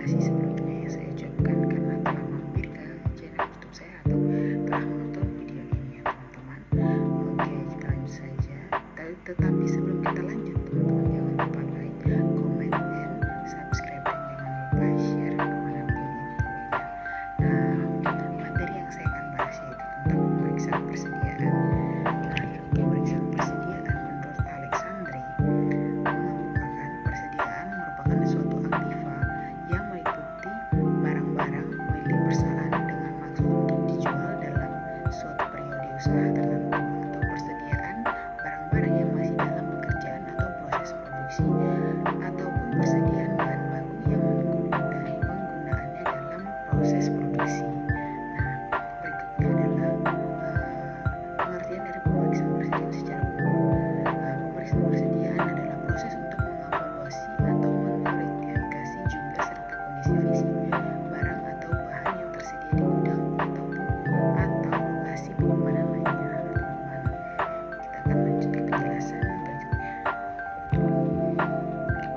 kasih sebelumnya yang saya ucapkan karena telah mampir ke channel YouTube saya atau telah menonton video ini ya teman-teman. Oke, kita lanjut saja. Tetapi sebelum kita lanjut, teman-teman jangan lupa like, comment, and subscribe, dan jangan lupa share kemanapun itu ya. Nah, materi yang saya akan bahas yaitu tentang pemeriksaan persediaan. Nah, pemeriksaan persediaan menurut Alexandri mengemukakan persediaan merupakan suatu aktiva yang meliputi barang-barang milik perusahaan dengan maksud untuk dijual dalam suatu periode usaha tertentu, atau persediaan barang-barang yang masih dalam pekerjaan atau proses produksi, ataupun persediaan bahan baku yang menunggu penggunaannya dalam proses produksi. Nah, berikutnya adalah pengertian dari pemeriksaan persediaan secara umum. Pemeriksaan persediaan adalah proses untuk mengevaluasi atau memverifikasi jumlah serta kondisi fisik barang atau bahan yang tersedia di gudang atau lokasi penyimpanan lainnya. Kita akan lanjut ke penjelasan berikutnya.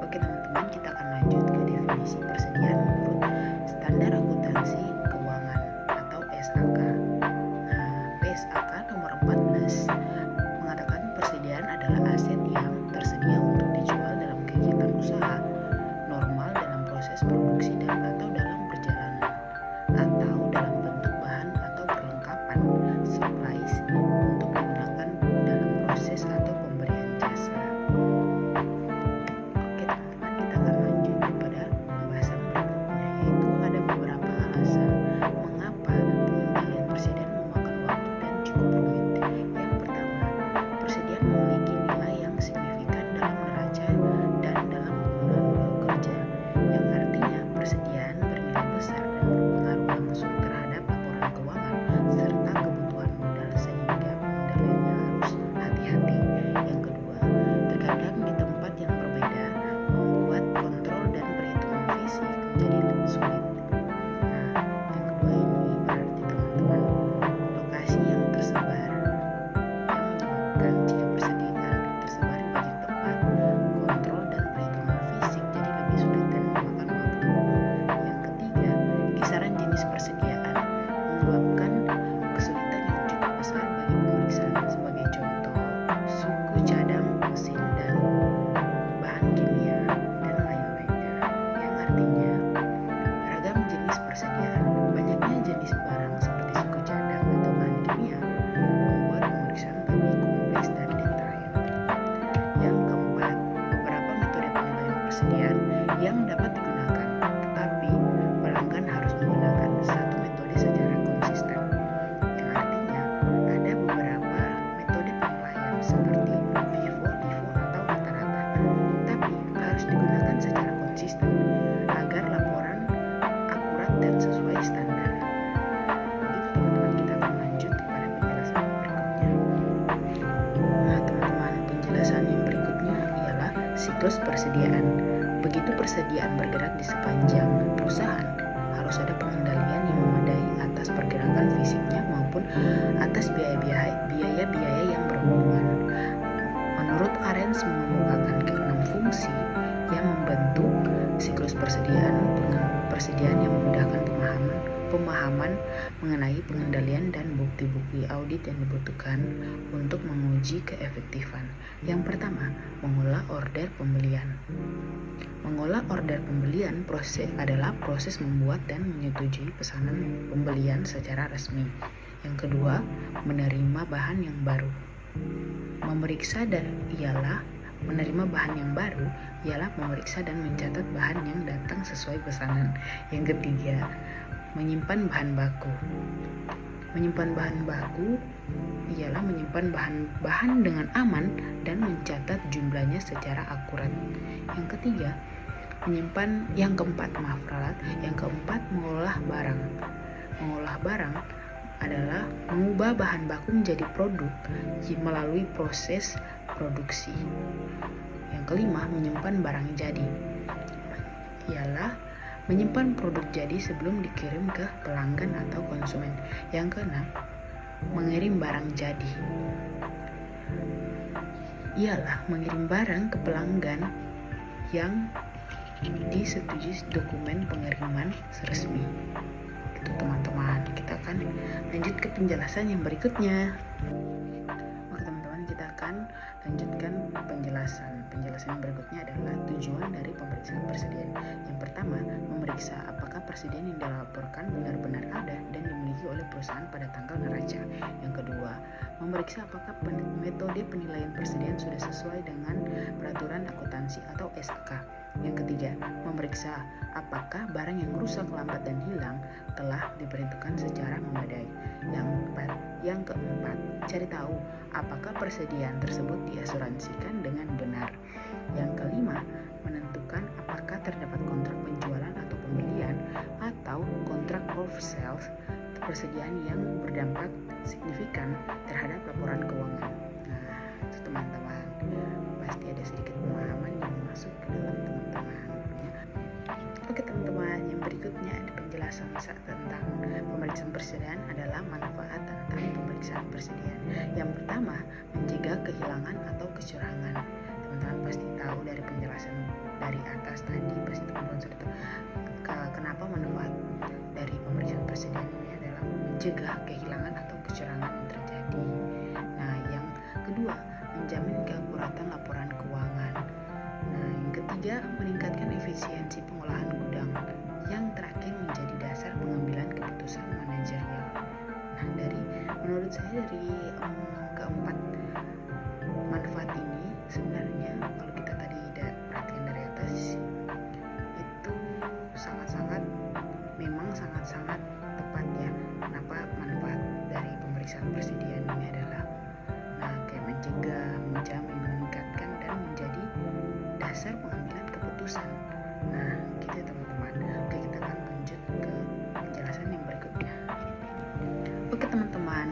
Oke teman-teman, kita akan lanjut ke definisi persediaan menurut Standar Akuntansi Keuangan atau SAK. PSAK nomor 14 mengatakan persediaan adalah aset yang tersedia untuk dijual dalam kegiatan usaha normal, dalam proses produksi dan atau dalam perjalanan, atau dalam bentuk bahan atau perlengkapan supplies untuk digunakan dalam proses atau pemberian jasa. Oke teman-teman, kita akan lanjut kepada pembahasan berikutnya, yaitu ada beberapa alasan mengapa pengendalian persediaan memakan waktu dan cukup rumit. Yang pertama, persediaan memiliki nilai yang signifikan dalam neraca dan dalam penggunaan modal kerja, yang artinya persediaan bernilai besar dan berpengaruh langsung terhadap laporan keuangan serta kebutuhan modal, sehingga pengendaliannya harus hati-hati. Yang kedua, terkadang di tempat yang berbeda membuat kontrol dan perhitungan fisik menjadi sulit. Nah, yang kedua ini berarti teman-teman, lokasi yang tersebar yang menyebabkan jika persediaan tersebar di banyak tempat, kontrol dan perhitungan fisik jadi lebih sulit dan memakan waktu. Yang ketiga, kisaran jenis persediaan menyebabkan kesulitan yang cukup besar bagi pemeriksaan. Sebagai contoh, suku cadang, mesin dan bahan kimia, dan lain-lainnya, yang artinya ragam jenis persediaan. Banyaknya jenis barang seperti suku cadang atau bahan kimia membuat pemeriksaan lebih kompleks dan detail. Yang keempat, beberapa metode penilaian persediaan yang dapat digunakan, tetapi pelanggan harus menggunakan satu metode secara konsisten. Yang artinya ada beberapa metode penilaian seperti FIFO, LIFO, atau rata-rata, tapi harus digunakan secara konsisten agar laporan akurat dan sesuai standar. Begitu teman-teman, kita akan lanjut kepada penjelasan berikutnya. Nah teman-teman, penjelasan yang berikutnya ialah siklus persediaan. Begitu persediaan bergerak di sepanjang perusahaan, harus ada pengendalian yang memadai atas pergerakan fisiknya maupun atas biaya-biaya yang berhubungan. Menurut Arens mengemukakan keenam fungsi yang membentuk siklus persediaan yang memudahkan pemahaman mengenai pengendalian dan bukti-bukti audit yang dibutuhkan untuk menguji keefektifan. Yang pertama, mengolah order pembelian. Mengolah order pembelian adalah proses membuat dan menyetujui pesanan pembelian secara resmi. Yang kedua, menerima bahan yang baru. Menerima bahan yang baru ialah memeriksa dan mencatat bahan yang datang sesuai pesanan. Yang ketiga, menyimpan bahan baku. Menyimpan bahan baku ialah menyimpan bahan dengan aman dan mencatat jumlahnya secara akurat. Yang keempat, mengolah barang. Mengolah barang adalah mengubah bahan baku menjadi produk melalui proses produksi. Yang kelima, menyimpan barang jadi ialah menyimpan produk jadi sebelum dikirim ke pelanggan atau konsumen. Yang keenam, mengirim barang jadi ialah mengirim barang ke pelanggan yang disetujui dokumen pengiriman resmi. Itu teman-teman, kita akan lanjut ke penjelasan yang berikutnya. Oke teman-teman, kita akan lanjutkan penjelasan yang berikutnya adalah tujuan dari pemeriksaan persediaan. Yang pertama, memeriksa apakah persediaan yang dilaporkan benar-benar ada dan dimiliki oleh perusahaan pada tanggal neraca. Yang kedua, memeriksa apakah metode penilaian persediaan sudah sesuai dengan peraturan akuntansi atau SAK. Yang ketiga, memeriksa apakah barang yang rusak, lambat, dan hilang telah diperhitungkan secara memadai. Yang keempat, cari tahu apakah persediaan tersebut diasuransikan dengan benar. Yang kelima, menentukan apakah terdapat kontrak penjualan atau pembelian atau kontrak of sales persediaan yang berdampak signifikan terhadap laporan keuangan. Nah, itu teman-teman, pasti ada sedikit pemahaman yang masuk ke dalam teman-teman. Oke teman-teman, yang berikutnya ada penjelasan tentang pemeriksaan persediaan adalah manfaat tentang pemeriksaan persediaan. Yang pertama, mencegah kehilangan atau kecurangan. Teman-teman pasti tahu dari penjelasan dari atas tadi, pasti teman-teman sudah tahu kenapa manfaat dari pemeriksaan persediaan ini adalah mencegah kehilangan atau kecurangan yang terjadi. Nah, yang kedua, menjamin keakuratan laporan keuangan. Nah, yang ketiga, meningkatkan efisiensi pengolahan gudang. Yang terakhir, menjadi dasar pengambilan keputusan manajerial. Nah, menurut saya dari keempat manfaat ini sebenarnya kalau kita tadi perhatikan dari atas itu memang sangat tepat ya. Kenapa manfaat dari pemeriksaan persediaan ini adalah kayak mencegah, menjamin, meningkatkan, dan menjadi dasar pengambilan keputusan. Nah, gitu ya teman-teman. Oke, kita akan lanjut ke penjelasan yang berikutnya. Oke teman-teman,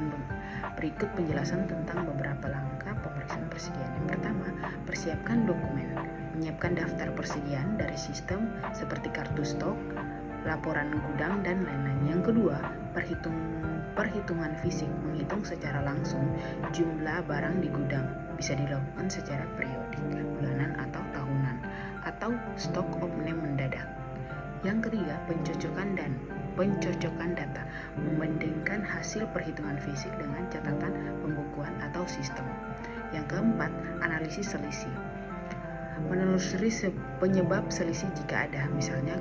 berikut penjelasan tentang beberapa langkah pemeriksaan persediaan. Yang pertama, persiapkan dokumen. Menyiapkan daftar persediaan dari sistem seperti kartu stok, laporan gudang, dan lain-lain. Yang kedua, perhitungan fisik. Menghitung secara langsung jumlah barang di gudang. Bisa dilakukan secara periodik, bulanan atau tahunan, atau stok opening mendadak. Yang ketiga, pencocokan data. Membandingkan hasil perhitungan fisik dengan catatan pembukuan atau sistem. Yang keempat, analisis selisih. Menelusuri penyebab selisih jika ada, misalnya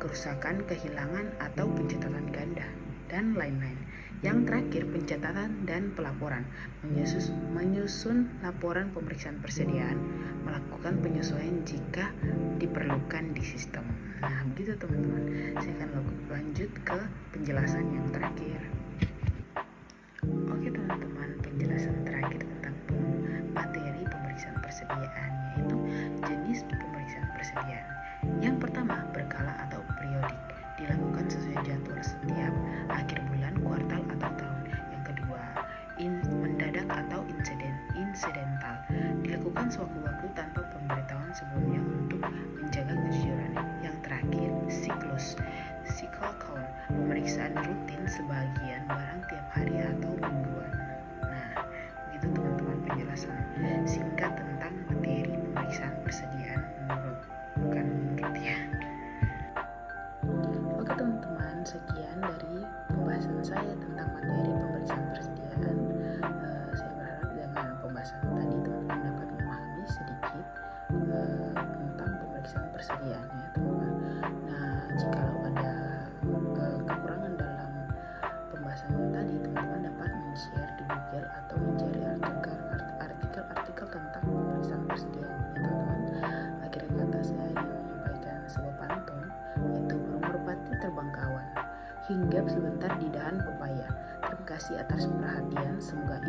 kerusakan, kehilangan, atau pencatatan ganda, dan lain-lain. Yang terakhir, pencatatan dan pelaporan. Menyusun laporan pemeriksaan persediaan, melakukan penyesuaian jika diperlukan di sistem. Nah, begitu teman-teman. Saya akan lanjut ke penjelasan yang terakhir. Oke teman-teman, penjelasan terakhir tentang materi pemeriksaan persediaan, yaitu jenis pemeriksaan persediaan. Yang pertama, berkala atau periodik, dilakukan sesuai jadwal setiap akhir bulan, kuartal, atau tahun. Yang kedua, mendadak atau insidental, dilakukan sewaktu-waktu tanpa pemberitahuan sebelumnya untuk menjaga kejujuran. Yang terakhir, cycle count, pemeriksaan rutin sebagian barang tiap hari atau mingguan. Nah, begitu teman-teman penjelasan singkat tentang materi pemeriksaan persediaan bukan menurut ya. Oke teman-teman, sekian dari pembahasan saya tentang materi pemeriksaan persediaan. Saya berharap dengan pembahasan tadi teman-teman dapat memahami sedikit tentang pemeriksaan persediaan ya teman-teman. Nah, jikalau ada kekurangan dalam pembahasan tadi, teman-teman dapat men-share di Google atau mencari artikel tentang pemeriksaan persediaan ya teman-teman. Akhir kata saya ingin menyampaikan sebuah pantun, yaitu burung merpati terbang kawan, hinggap sebentar di dahan pepaya. Terima kasih atas perhatian, semoga